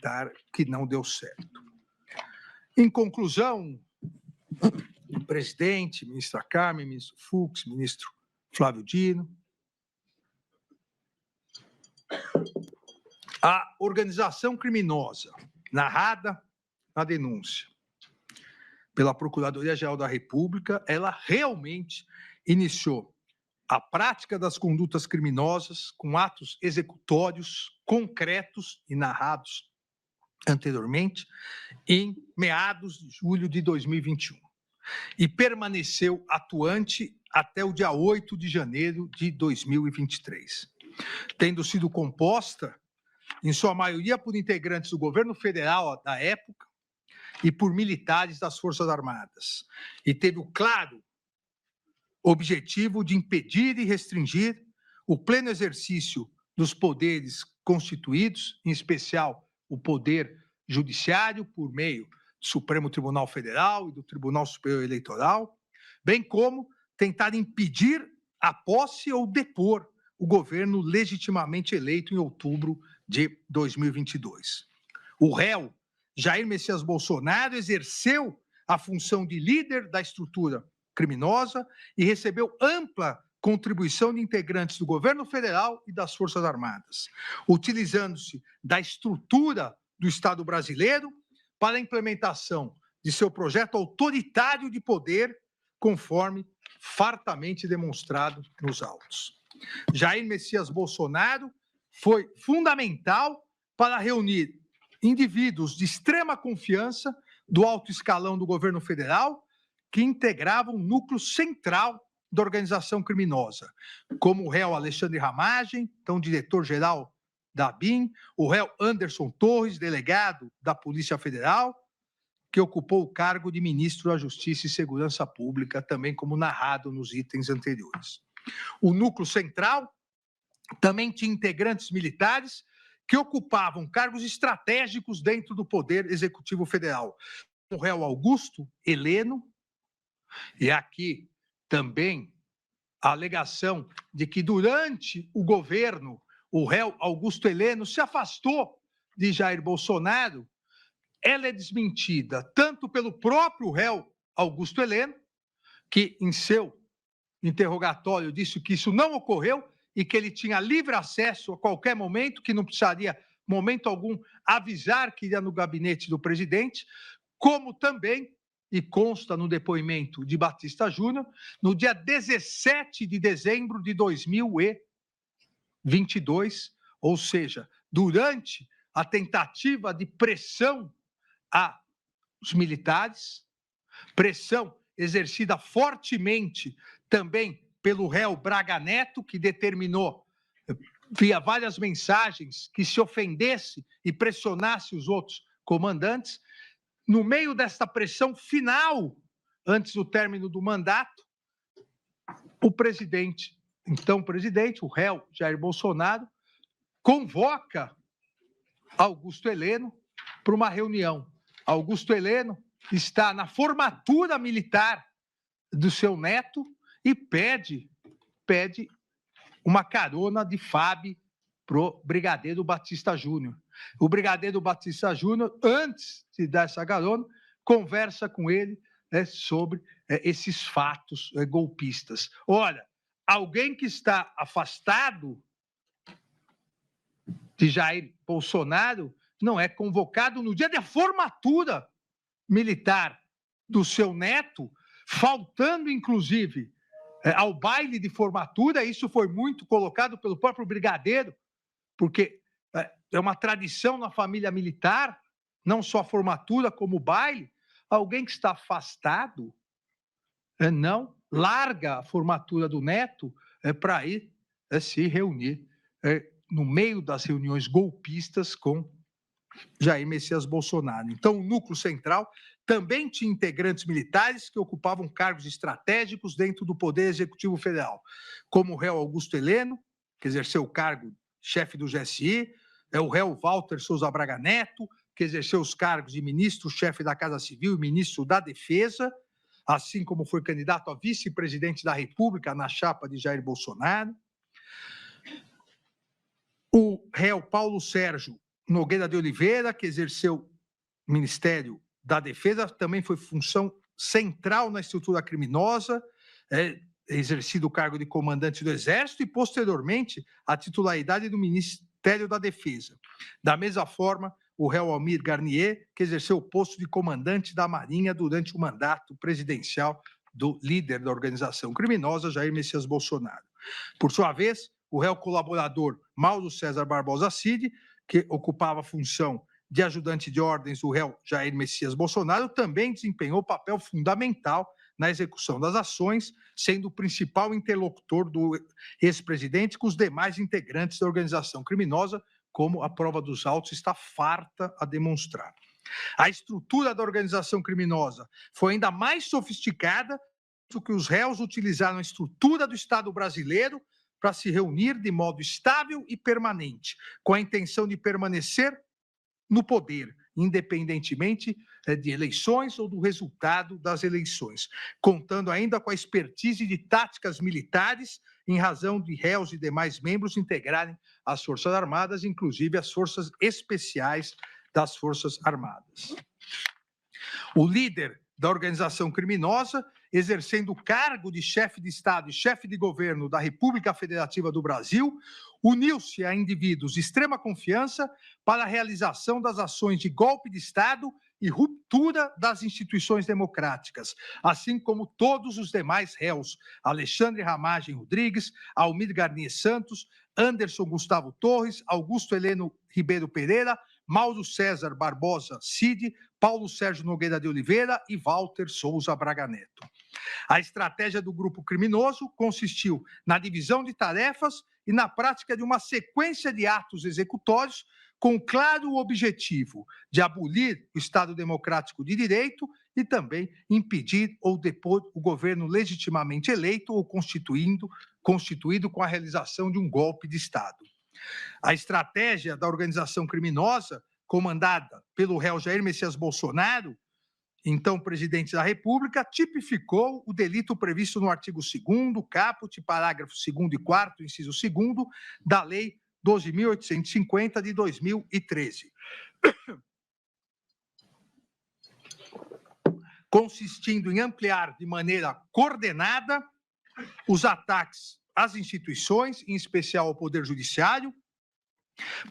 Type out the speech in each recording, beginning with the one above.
militar, que não deu certo. Em conclusão, o presidente, ministra Carmen, ministro Fux, ministro Flávio Dino, a organização criminosa narrada na denúncia pela Procuradoria-Geral da República, ela realmente iniciou a prática das condutas criminosas com atos executórios concretos e narrados anteriormente, em meados de julho de 2021, e permaneceu atuante até o dia 8 de janeiro de 2023, tendo sido composta, em sua maioria, por integrantes do governo federal da época e por militares das Forças Armadas, e teve o claro objetivo de impedir e restringir o pleno exercício dos poderes constituídos, em especial o poder judiciário, por meio do Supremo Tribunal Federal e do Tribunal Superior Eleitoral, bem como tentar impedir a posse ou depor o governo legitimamente eleito em outubro de 2022. O réu, Jair Messias Bolsonaro, exerceu a função de líder da estrutura criminosa e recebeu ampla contribuição de integrantes do governo federal e das Forças Armadas, utilizando-se da estrutura do Estado brasileiro para a implementação de seu projeto autoritário de poder, conforme fartamente demonstrado nos autos. Jair Messias Bolsonaro foi fundamental para reunir indivíduos de extrema confiança do alto escalão do governo federal que integravam um núcleo central da organização criminosa, como o réu Alexandre Ramagem, então diretor-geral da ABIN, o réu Anderson Torres, delegado da Polícia Federal, que ocupou o cargo de ministro da Justiça e Segurança Pública, também como narrado nos itens anteriores. O núcleo central também tinha integrantes militares que ocupavam cargos estratégicos dentro do Poder Executivo Federal. O réu Augusto Heleno, e aqui também a alegação de que durante o governo o réu Augusto Heleno se afastou de Jair Bolsonaro, ela é desmentida tanto pelo próprio réu Augusto Heleno, que em seu interrogatório disse que isso não ocorreu e que ele tinha livre acesso a qualquer momento, que não precisaria, momento algum, avisar que iria no gabinete do presidente, como também, e consta no depoimento de Batista Júnior, no dia 17 de dezembro de 2022, ou seja, durante a tentativa de pressão aos militares, pressão exercida fortemente também pelo réu Braga Neto, que determinou, via várias mensagens, que se ofendesse e pressionasse os outros comandantes. No meio desta pressão final, antes do término do mandato, o presidente, então presidente, o réu Jair Bolsonaro, convoca Augusto Heleno para uma reunião. Augusto Heleno está na formatura militar do seu neto e pede uma carona de FAB para o brigadeiro Batista Júnior. O brigadeiro Batista Júnior, antes de dar essa carona, conversa com ele sobre esses fatos golpistas. Olha, alguém que está afastado de Jair Bolsonaro não é convocado no dia da formatura militar do seu neto, faltando, inclusive, ao baile de formatura. Isso foi muito colocado pelo próprio brigadeiro, porque é uma tradição na família militar, não só a formatura como o baile. Alguém que está afastado não larga a formatura do neto para ir se reunir no meio das reuniões golpistas com Jair Messias Bolsonaro. Então, o núcleo central também tinha integrantes militares que ocupavam cargos estratégicos dentro do Poder Executivo Federal, como o réu Augusto Heleno, que exerceu o cargo de chefe do GSI, o réu Walter Souza Braga Neto, que exerceu os cargos de ministro-chefe da Casa Civil e ministro da Defesa, assim como foi candidato a vice-presidente da República na chapa de Jair Bolsonaro. O réu Paulo Sérgio Nogueira de Oliveira, que exerceu o Ministério da Defesa, também foi função central na estrutura criminosa, exercido o cargo de comandante do Exército e, posteriormente, a titularidade do Ministério da Defesa. Da mesma forma, o réu Almir Garnier, que exerceu o posto de comandante da Marinha durante o mandato presidencial do líder da organização criminosa, Jair Messias Bolsonaro. Por sua vez, o réu colaborador Mauro César Barbosa Cid, que ocupava a função de ajudante de ordens do réu Jair Messias Bolsonaro, também desempenhou papel fundamental na execução das ações, sendo o principal interlocutor do ex-presidente com os demais integrantes da organização criminosa, como a prova dos autos está farta a demonstrar. A estrutura da organização criminosa foi ainda mais sofisticada do que os réus utilizaram a estrutura do Estado brasileiro para se reunir de modo estável e permanente, com a intenção de permanecer no poder, independentemente de eleições ou do resultado das eleições, contando ainda com a expertise de táticas militares em razão de réus e demais membros integrarem as Forças Armadas, inclusive as Forças Especiais das Forças Armadas. O líder da organização criminosa, exercendo o cargo de chefe de Estado e chefe de governo da República Federativa do Brasil, uniu-se a indivíduos de extrema confiança para a realização das ações de golpe de Estado e ruptura das instituições democráticas, assim como todos os demais réus, Alexandre Ramagem Rodrigues, Almir Garnier Santos, Anderson Gustavo Torres, Augusto Heleno Ribeiro Pereira, Mauro César Barbosa Cid, Paulo Sérgio Nogueira de Oliveira e Walter Souza Braga Neto. A estratégia do grupo criminoso consistiu na divisão de tarefas e na prática de uma sequência de atos executórios com claro objetivo de abolir o Estado Democrático de Direito e também impedir ou depor o governo legitimamente eleito ou constituído com a realização de um golpe de Estado. A estratégia da organização criminosa, comandada pelo réu Jair Messias Bolsonaro, então presidente da República, tipificou o delito previsto no artigo 2º, caput, parágrafo 2º e 4º, inciso 2º, da Lei 12.850 de 2013. Consistindo em ampliar de maneira coordenada os ataques às instituições, em especial ao Poder Judiciário,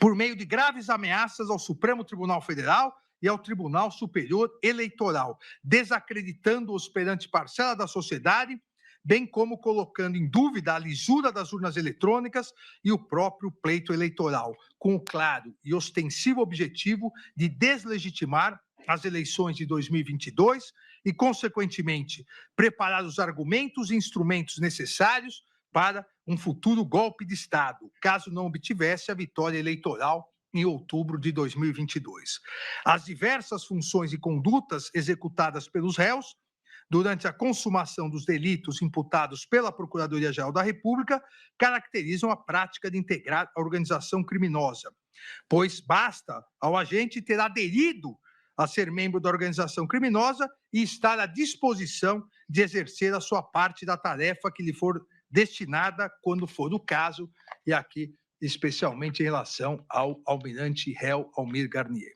por meio de graves ameaças ao Supremo Tribunal Federal e ao Tribunal Superior Eleitoral, desacreditando-os perante parcela da sociedade, bem como colocando em dúvida a lisura das urnas eletrônicas e o próprio pleito eleitoral, com o claro e ostensivo objetivo de deslegitimar as eleições de 2022 e, consequentemente, preparar os argumentos e instrumentos necessários para um futuro golpe de Estado, caso não obtivesse a vitória eleitoral em outubro de 2022. As diversas funções e condutas executadas pelos réus durante a consumação dos delitos imputados pela Procuradoria-Geral da República caracterizam a prática de integrar a organização criminosa, pois basta ao agente ter aderido a ser membro da organização criminosa e estar à disposição de exercer a sua parte da tarefa que lhe for destinada, quando for o caso, e aqui especialmente em relação ao almirante réu Almir Garnier.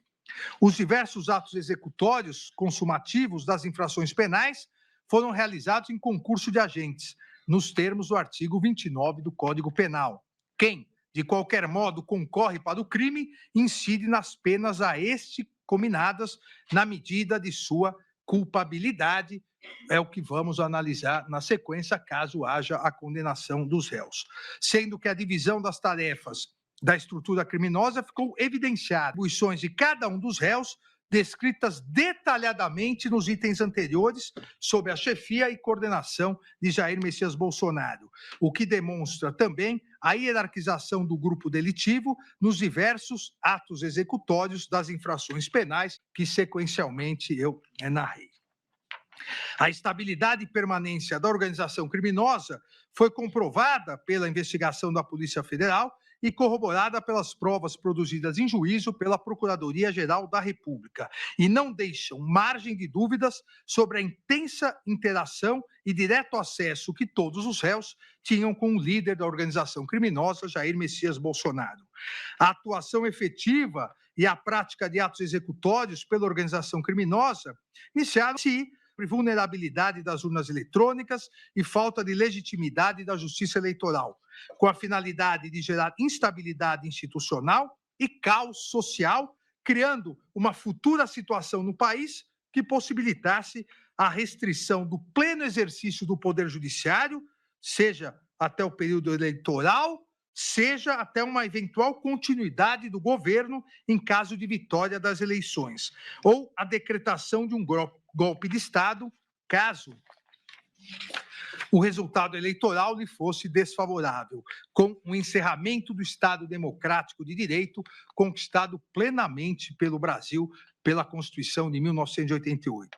Os diversos atos executórios consumativos das infrações penais foram realizados em concurso de agentes, nos termos do artigo 29 do Código Penal. Quem, de qualquer modo, concorre para o crime, incide nas penas a este cominadas na medida de sua culpabilidade, é o que vamos analisar na sequência, caso haja a condenação dos réus. Sendo que a divisão das tarefas da estrutura criminosa ficou evidenciada, atribuições de cada um dos réus, descritas detalhadamente nos itens anteriores, sob a chefia e coordenação de Jair Messias Bolsonaro, o que demonstra também a hierarquização do grupo delitivo nos diversos atos executórios das infrações penais que sequencialmente eu narrei. A estabilidade e permanência da organização criminosa foi comprovada pela investigação da Polícia Federal e corroborada pelas provas produzidas em juízo pela Procuradoria-Geral da República, e não deixam margem de dúvidas sobre a intensa interação e direto acesso que todos os réus tinham com o líder da organização criminosa, Jair Messias Bolsonaro. A atuação efetiva e a prática de atos executórios pela organização criminosa iniciaram-se vulnerabilidade das urnas eletrônicas e falta de legitimidade da justiça eleitoral, com a finalidade de gerar instabilidade institucional e caos social, criando uma futura situação no país que possibilitasse a restrição do pleno exercício do Poder Judiciário, seja até o período eleitoral, seja até uma eventual continuidade do governo em caso de vitória das eleições, ou a decretação de um golpe de Estado, caso o resultado eleitoral lhe fosse desfavorável, com o encerramento do Estado Democrático de Direito conquistado plenamente pelo Brasil pela Constituição de 1988.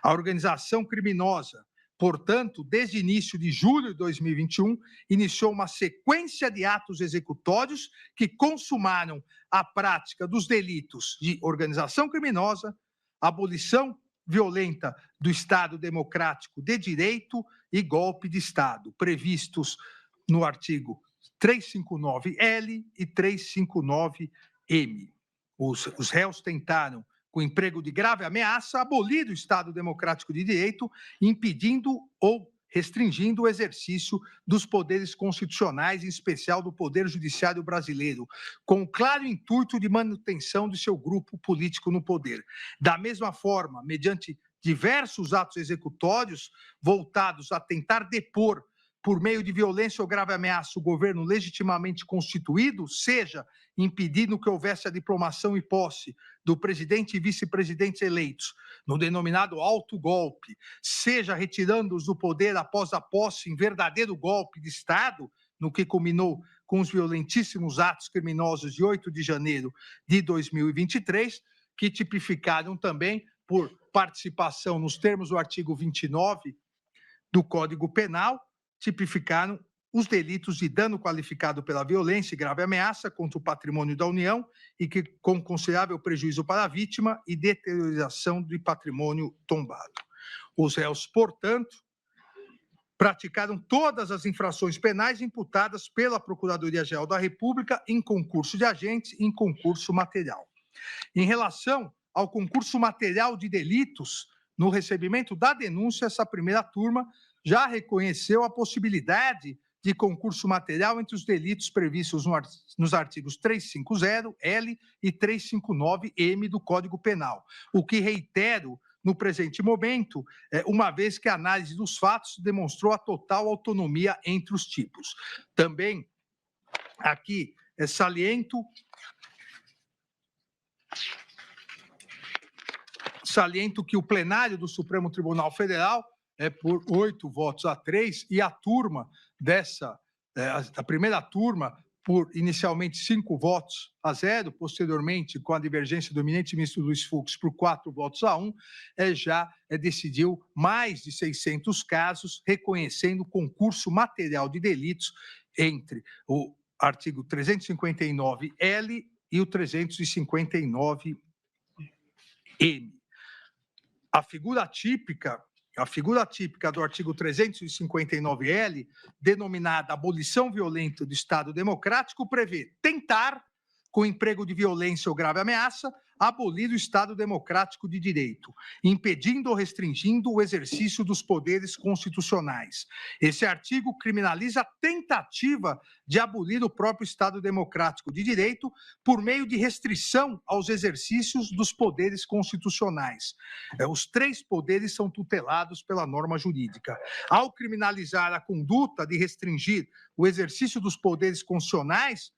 A organização criminosa, portanto, desde início de julho de 2021, iniciou uma sequência de atos executórios que consumaram a prática dos delitos de organização criminosa, abolição violenta do Estado Democrático de Direito e golpe de Estado, previstos no artigo 359-L e 359-M. Os réus tentaram, com emprego de grave ameaça, abolir o Estado Democrático de Direito, impedindo ou restringindo o exercício dos poderes constitucionais, em especial do Poder Judiciário brasileiro, com o claro intuito de manutenção de seu grupo político no poder. Da mesma forma, mediante diversos atos executórios voltados a tentar depor, por meio de violência ou grave ameaça, o governo legitimamente constituído, seja impedindo que houvesse a diplomação e posse do presidente e vice-presidentes eleitos, no denominado autogolpe, seja retirando-os do poder após a posse em verdadeiro golpe de Estado, no que culminou com os violentíssimos atos criminosos de 8 de janeiro de 2023, que tipificaram também por participação nos termos do artigo 29 do Código Penal, tipificaram os delitos de dano qualificado pela violência e grave ameaça contra o patrimônio da União e que com considerável prejuízo para a vítima e deterioração de patrimônio tombado. Os réus, portanto, praticaram todas as infrações penais imputadas pela Procuradoria-Geral da República em concurso de agentes e em concurso material. Em relação ao concurso material de delitos, no recebimento da denúncia, essa primeira turma já reconheceu a possibilidade de concurso material entre os delitos previstos nos artigos 350-L e 359-M do Código Penal, o que reitero no presente momento, uma vez que a análise dos fatos demonstrou a total autonomia entre os tipos. Também aqui saliento que o plenário do Supremo Tribunal Federal por 8 votos a 3, e a turma a primeira turma, por inicialmente 5 votos a 0, posteriormente, com a divergência do eminente ministro Luiz Fux, por 4 votos a 1, já decidiu mais de 600 casos, reconhecendo concurso material de delitos entre o artigo 359-L e o 359-M. A figura típica do artigo 359-L, denominada abolição violenta do Estado Democrático, prevê tentar, com emprego de violência ou grave ameaça, abolir o Estado Democrático de Direito, impedindo ou restringindo o exercício dos poderes constitucionais. Esse artigo criminaliza a tentativa de abolir o próprio Estado Democrático de Direito por meio de restrição aos exercícios dos poderes constitucionais. Os 3 poderes são tutelados pela norma jurídica. Ao criminalizar a conduta de restringir o exercício dos poderes constitucionais,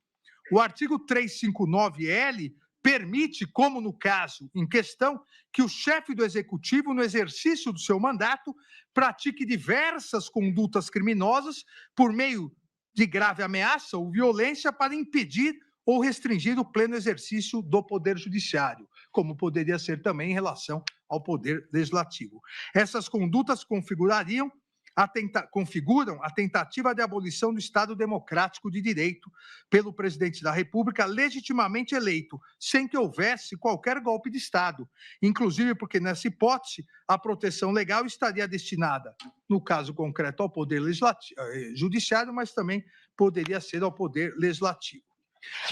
o artigo 359-L permite, como no caso em questão, que o chefe do Executivo, no exercício do seu mandato, pratique diversas condutas criminosas por meio de grave ameaça ou violência para impedir ou restringir o pleno exercício do Poder Judiciário, como poderia ser também em relação ao Poder Legislativo. Essas condutas configuram a tentativa de abolição do Estado Democrático de Direito pelo presidente da República legitimamente eleito, sem que houvesse qualquer golpe de Estado, inclusive porque, nessa hipótese, a proteção legal estaria destinada, no caso concreto, ao Poder Judiciário, mas também poderia ser ao Poder Legislativo.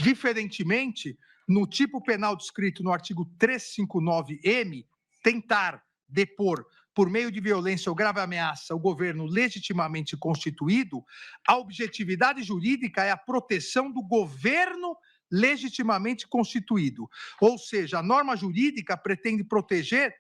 Diferentemente no tipo penal descrito no artigo 359-M, tentar depor por meio de violência ou grave ameaça o governo legitimamente constituído, a objetividade jurídica é a proteção do governo legitimamente constituído. Ou seja, a norma jurídica pretende proteger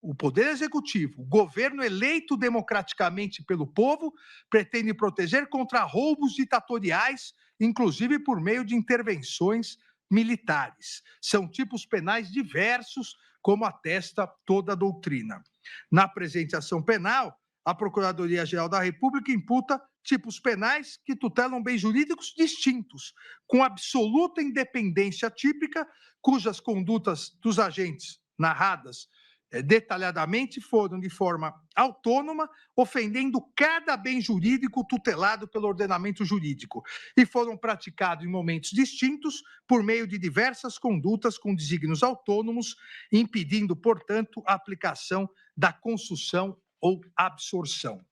o Poder Executivo, o governo eleito democraticamente pelo povo, pretende proteger contra roubos ditatoriais, inclusive por meio de intervenções militares. São tipos penais diversos, como atesta toda a doutrina. Na presente ação penal, a Procuradoria-Geral da República imputa tipos penais que tutelam bens jurídicos distintos, com absoluta independência típica, cujas condutas dos agentes narradas detalhadamente foram de forma autônoma, ofendendo cada bem jurídico tutelado pelo ordenamento jurídico, e foram praticados em momentos distintos por meio de diversas condutas com desígnios autônomos, impedindo, portanto, a aplicação da consunção ou absorção.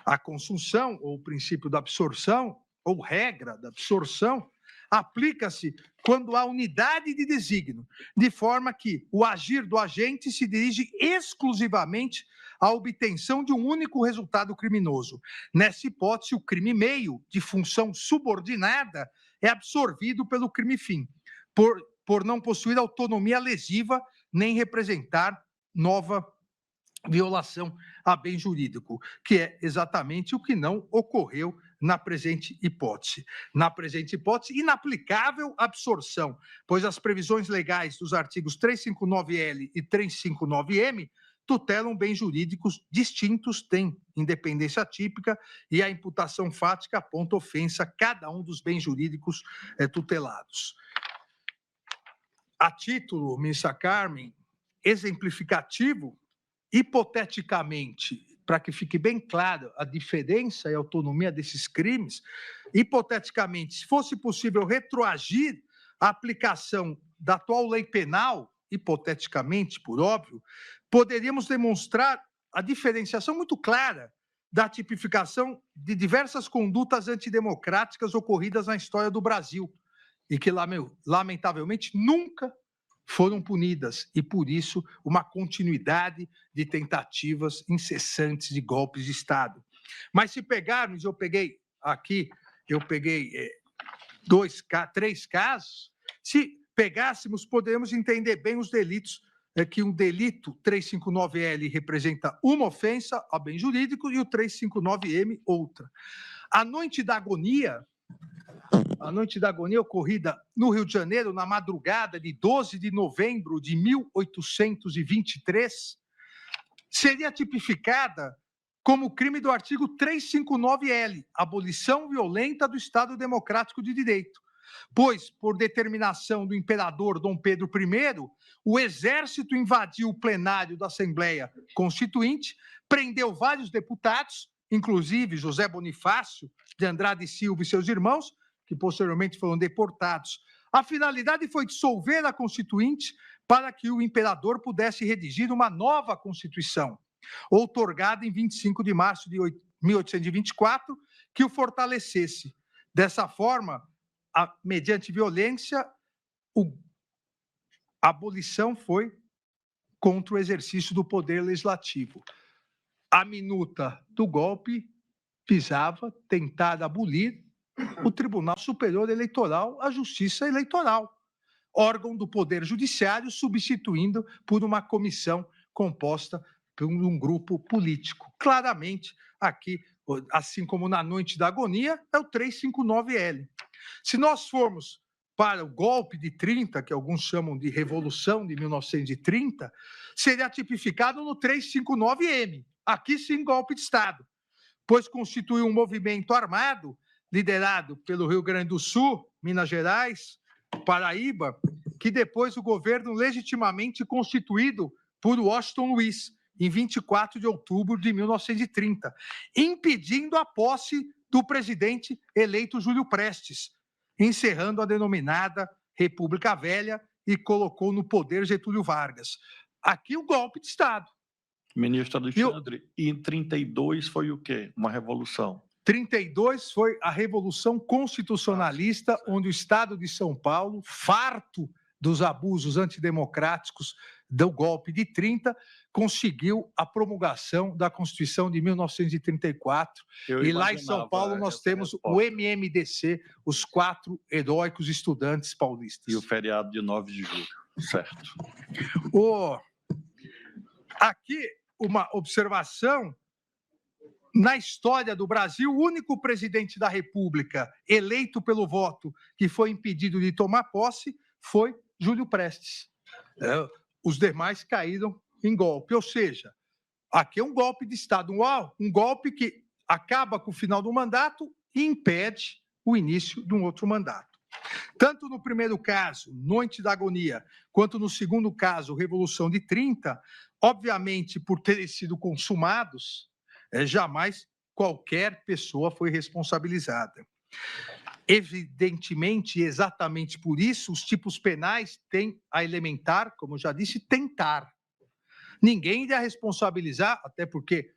A consunção, ou o princípio da absorção, ou regra da absorção, aplica-se quando há unidade de desígnio, de forma que o agir do agente se dirige exclusivamente à obtenção de um único resultado criminoso. Nessa hipótese, o crime meio, de função subordinada, é absorvido pelo crime fim, por não possuir autonomia lesiva nem representar nova violação a bem jurídico, que é exatamente o que não ocorreu na presente hipótese. Na presente hipótese, inaplicável absorção, pois as previsões legais dos artigos 359L e 359M tutelam bens jurídicos distintos, têm independência típica e a imputação fática aponta ofensa a cada um dos bens jurídicos tutelados. A título, ministra Carmen, exemplificativo, hipoteticamente, para que fique bem claro a diferença e autonomia desses crimes, hipoteticamente, se fosse possível retroagir a aplicação da atual lei penal, hipoteticamente, por óbvio, poderíamos demonstrar a diferenciação muito clara da tipificação de diversas condutas antidemocráticas ocorridas na história do Brasil e que, lamentavelmente, nunca foram punidas, e, por isso, uma continuidade de tentativas incessantes de golpes de Estado. Mas se pegarmos, eu peguei três casos, se pegássemos, poderíamos entender bem os delitos, que um delito 359L representa uma ofensa a bem jurídico e o 359M outra. A noite da agonia ocorrida no Rio de Janeiro, na madrugada de 12 de novembro de 1823, seria tipificada como crime do artigo 359L, abolição violenta do Estado Democrático de Direito, pois, por determinação do imperador Dom Pedro I, o exército invadiu o plenário da Assembleia Constituinte, prendeu vários deputados, inclusive José Bonifácio de Andrade Silva e seus irmãos, que posteriormente foram deportados. A finalidade foi dissolver a Constituinte para que o imperador pudesse redigir uma nova Constituição, outorgada em 25 de março de 1824, que o fortalecesse. Dessa forma, mediante violência, a abolição foi contra o exercício do poder legislativo. A minuta do golpe visava tentar abolir o Tribunal Superior Eleitoral, a Justiça Eleitoral, órgão do Poder Judiciário, substituindo por uma comissão composta por um grupo político. Claramente, aqui, assim como na noite da agonia, é o 359L. Se nós formos para o golpe de 30, que alguns chamam de Revolução de 1930, seria tipificado no 359M. Aqui sim, golpe de Estado, pois constituiu um movimento armado liderado pelo Rio Grande do Sul, Minas Gerais, Paraíba, que depois o governo legitimamente constituído por Washington Luiz, em 24 de outubro de 1930, impedindo a posse do presidente eleito Júlio Prestes, encerrando a denominada República Velha e colocou no poder Getúlio Vargas. Aqui o golpe de Estado. Ministro Alexandre, e em 32 foi o quê? Uma revolução. 32 foi a Revolução Constitucionalista, onde o Estado de São Paulo, farto dos abusos antidemocráticos do golpe de 30, conseguiu a promulgação da Constituição de 1934. E lá em São Paulo nós temos o MMDC, os 4 heróicos estudantes paulistas. E o feriado de 9 de julho, certo. Aqui, uma observação. Na história do Brasil, o único presidente da República eleito pelo voto que foi impedido de tomar posse foi Júlio Prestes. Os demais caíram em golpe. Ou seja, aqui é um golpe de Estado, um golpe que acaba com o final do mandato e impede o início de um outro mandato. Tanto no primeiro caso, Noite da Agonia, quanto no segundo caso, Revolução de 30, obviamente, por terem sido consumados, jamais qualquer pessoa foi responsabilizada. Evidentemente, exatamente por isso, os tipos penais têm a elementar, como eu já disse, tentar. Ninguém irá responsabilizar, até porque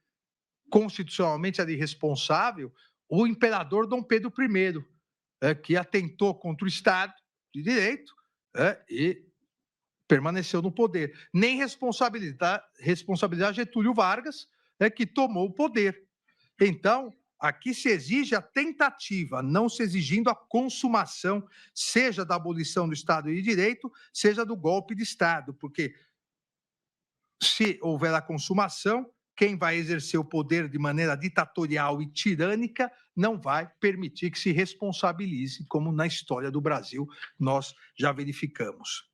constitucionalmente era irresponsável, o imperador Dom Pedro I, que atentou contra o Estado de Direito e permaneceu no poder. Nem responsabilizar Getúlio Vargas, que tomou o poder. Então, aqui se exige a tentativa, não se exigindo a consumação, seja da abolição do Estado de Direito, seja do golpe de Estado, porque se houver a consumação, quem vai exercer o poder de maneira ditatorial e tirânica não vai permitir que se responsabilize, como na história do Brasil nós já verificamos.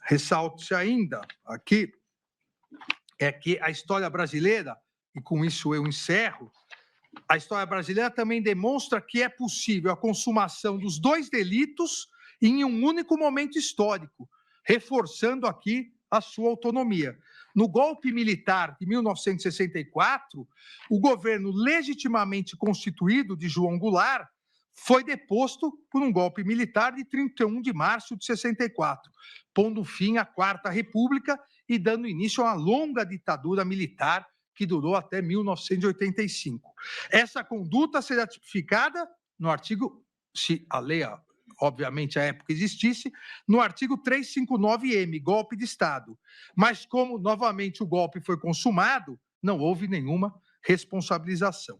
Ressalto-se ainda aqui que a história brasileira, e com isso eu encerro, a história brasileira também demonstra que é possível a consumação dos 2 delitos em um único momento histórico, reforçando aqui a sua autonomia. No golpe militar de 1964, o governo legitimamente constituído de João Goulart foi deposto por um golpe militar de 31 de março de 64, pondo fim à Quarta República e dando início a uma longa ditadura militar que durou até 1985. Essa conduta será tipificada no artigo, se a lei, obviamente, à época existisse, no artigo 359-M, golpe de Estado. Mas como, novamente, o golpe foi consumado, não houve nenhuma responsabilização.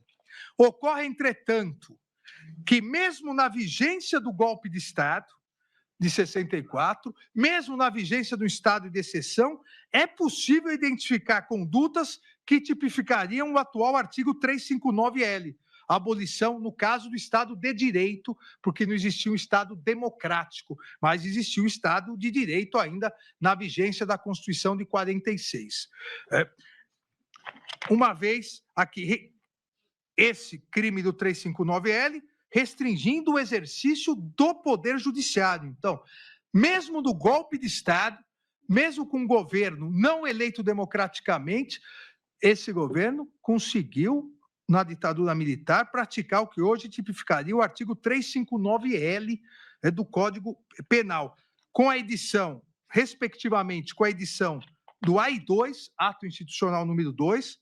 Ocorre, entretanto, que mesmo na vigência do golpe de Estado, de 64, mesmo na vigência do estado de exceção, é possível identificar condutas que tipificariam o atual artigo 359-L, a abolição, no caso do Estado de Direito, porque não existia um Estado democrático, mas existia um Estado de Direito ainda na vigência da Constituição de 46. Uma vez aqui, esse crime do 359-L restringindo o exercício do poder judiciário. Então, mesmo no golpe de Estado, mesmo com um governo não eleito democraticamente, esse governo conseguiu, na ditadura militar, praticar o que hoje tipificaria o artigo 359-L do Código Penal, com a edição, respectivamente, com a edição do AI-2, Ato Institucional número 2,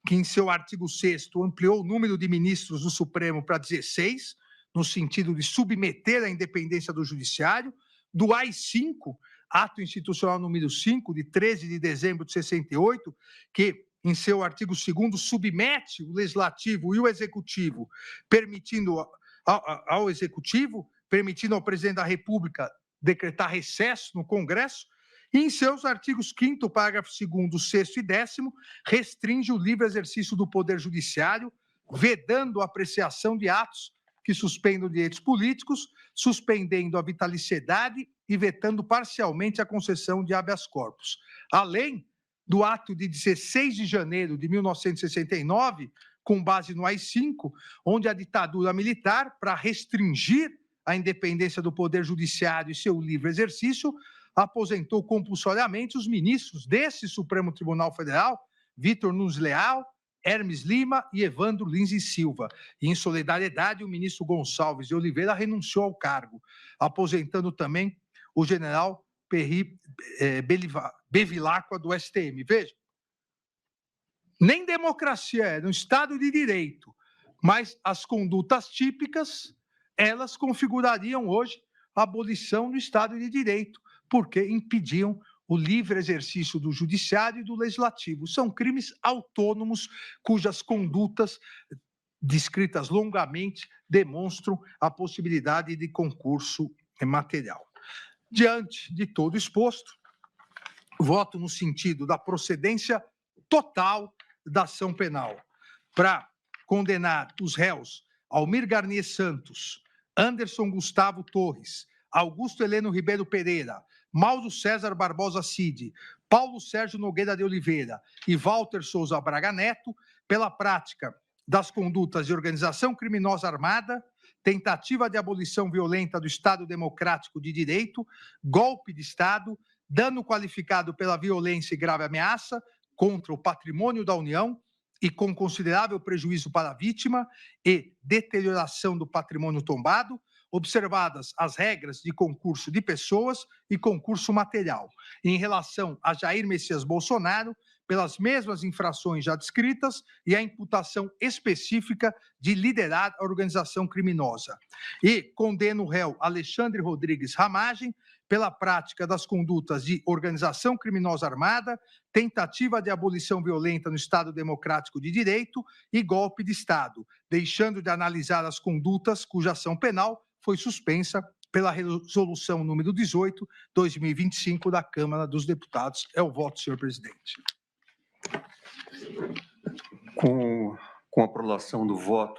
que em seu artigo 6º ampliou o número de ministros do Supremo para 16, no sentido de submeter a independência do Judiciário, do AI-5, Ato Institucional número 5, de 13 de dezembro de 68, que em seu artigo 2º submete o Legislativo e o Executivo, permitindo ao Executivo, permitindo ao Presidente da República decretar recesso no Congresso, e em seus artigos 5º, parágrafo 2º, 6º e 10º, restringe o livre exercício do Poder Judiciário, vedando a apreciação de atos que suspendam direitos políticos, suspendendo a vitaliciedade e vetando parcialmente a concessão de habeas corpus. Além do ato de 16 de janeiro de 1969, com base no AI-5, onde a ditadura militar, para restringir a independência do Poder Judiciário e seu livre exercício, aposentou compulsoriamente os ministros desse Supremo Tribunal Federal, Vitor Nunes Leal, Hermes Lima e Evandro Lins e Silva. E, em solidariedade, o ministro Gonçalves de Oliveira renunciou ao cargo, aposentando também o general Perry Bevilacqua do STM. Veja, nem democracia era um Estado de Direito, mas as condutas típicas, elas configurariam hoje a abolição do Estado de Direito, porque impediam o livre exercício do judiciário e do legislativo. São crimes autônomos cujas condutas descritas longamente demonstram a possibilidade de concurso material. Diante de todo exposto, voto no sentido da procedência total da ação penal para condenar os réus Almir Garnier Santos, Anderson Gustavo Torres, Augusto Heleno Ribeiro Pereira, Mauro César Barbosa Cid, Paulo Sérgio Nogueira de Oliveira e Walter Souza Braga Neto pela prática das condutas de organização criminosa armada, tentativa de abolição violenta do Estado Democrático de Direito, golpe de Estado, dano qualificado pela violência e grave ameaça contra o patrimônio da União e com considerável prejuízo para a vítima e deterioração do patrimônio tombado, observadas as regras de concurso de pessoas e concurso material. Em relação a Jair Messias Bolsonaro, pelas mesmas infrações já descritas e a imputação específica de liderar a organização criminosa. E condena o réu Alexandre Rodrigues Ramagem pela prática das condutas de organização criminosa armada, tentativa de abolição violenta no Estado Democrático de Direito e golpe de Estado, deixando de analisar as condutas cuja ação penal foi suspensa pela resolução número 18, 2025 da Câmara dos Deputados. É o voto, senhor presidente. Com a aprovação do voto